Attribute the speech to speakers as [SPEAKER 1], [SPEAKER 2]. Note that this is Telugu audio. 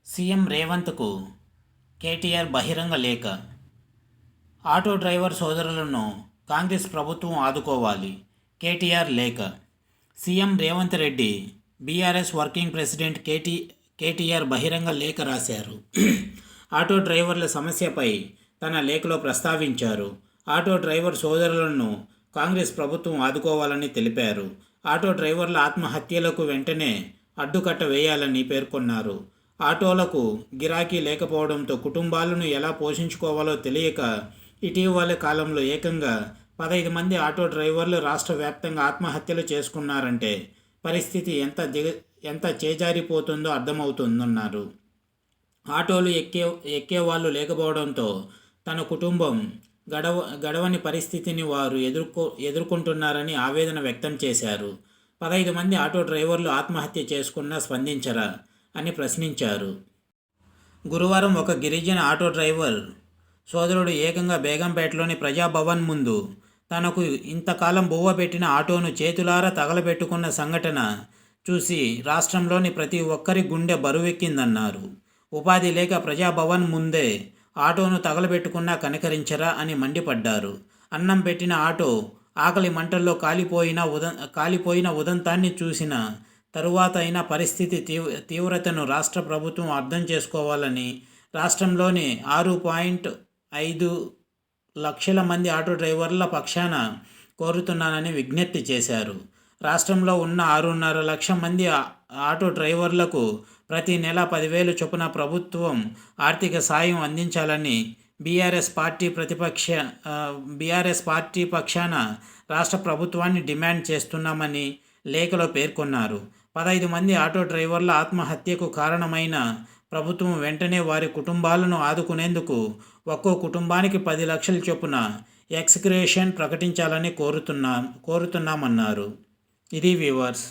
[SPEAKER 1] సీఎం రేవంత్కు కేటీఆర్ బహిరంగ లేఖ. ఆటో డ్రైవర్ సోదరులను కాంగ్రెస్ ప్రభుత్వం ఆదుకోవాలి. కేటీఆర్ లేఖ. CM Revanth Reddy BRS working president KTR బహిరంగ లేఖ రాశారు. ఆటో డ్రైవర్ల సమస్యపై తన లేఖలో ప్రస్తావించారు. ఆటో డ్రైవర్ సోదరులను కాంగ్రెస్ ప్రభుత్వం ఆదుకోవాలని తెలిపారు. ఆటో డ్రైవర్ల ఆత్మహత్యలకు వెంటనే అడ్డుకట్ట వేయాలని పేర్కొన్నారు. ఆటోలకు గిరాకీ లేకపోవడంతో కుటుంబాలను ఎలా పోషించుకోవాలో తెలియక ఇటీవలి కాలంలో ఏకంగా 15 మంది ఆటో డ్రైవర్లు రాష్ట్ర వ్యాప్తంగా ఆత్మహత్యలు చేసుకున్నారంటే పరిస్థితి ఎంత చేజారిపోతుందో అర్థమవుతుందన్నారు. ఆటోలు ఎక్కేవాళ్ళు లేకపోవడంతో తన కుటుంబం గడవని పరిస్థితిని వారు ఎదుర్కొంటున్నారని ఆవేదన వ్యక్తం చేశారు. 15 మంది ఆటో డ్రైవర్లు ఆత్మహత్య చేసుకున్నా స్పందించరా అని ప్రశ్నించారు. గురువారం ఒక గిరిజన ఆటో డ్రైవర్ సోదరుడు ఏకంగా బేగంపేటలోని ప్రజాభవన్ ముందు తనకు ఇంతకాలం బువ్వ పెట్టిన ఆటోను చేతులారా తగలబెట్టుకున్న సంఘటన చూసి రాష్ట్రంలోని ప్రతి ఒక్కరి గుండె బరువెక్కిందన్నారు. ఉపాధి లేక ప్రజాభవన్ ముందే ఆటోను తగలబెట్టుకున్నా కనికరించరా అని మండిపడ్డారు. అన్నం పెట్టిన ఆటో ఆకలి మంటల్లో కాలిపోయిన ఉదంతాన్ని చూసిన తరువాత అయినా పరిస్థితి తీవ్రతను రాష్ట్ర ప్రభుత్వం అర్థం చేసుకోవాలని రాష్ట్రంలోని 6.5 లక్షల మంది ఆటో డ్రైవర్ల పక్షాన కోరుతున్నానని విజ్ఞప్తి చేశారు. రాష్ట్రంలో ఉన్న 6.5 లక్షల మంది ఆటో డ్రైవర్లకు ప్రతి నెల 10,000 చొప్పున ప్రభుత్వం ఆర్థిక సాయం అందించాలని బీఆర్ఎస్ పార్టీ పక్షాన రాష్ట్ర ప్రభుత్వాన్ని డిమాండ్ చేస్తున్నామని లేఖలో పేర్కొన్నారు. 15 మంది ఆటో డ్రైవర్ల ఆత్మహత్యకు కారణమైన ప్రభుత్వం వెంటనే వారి కుటుంబాలను ఆదుకునేందుకు ఒక్కో కుటుంబానికి 10 లక్షల చొప్పున ఎక్స్గ్రేషన్ ప్రకటించాలని కోరుతున్నామన్నారు. ఇది వ్యూవర్స్.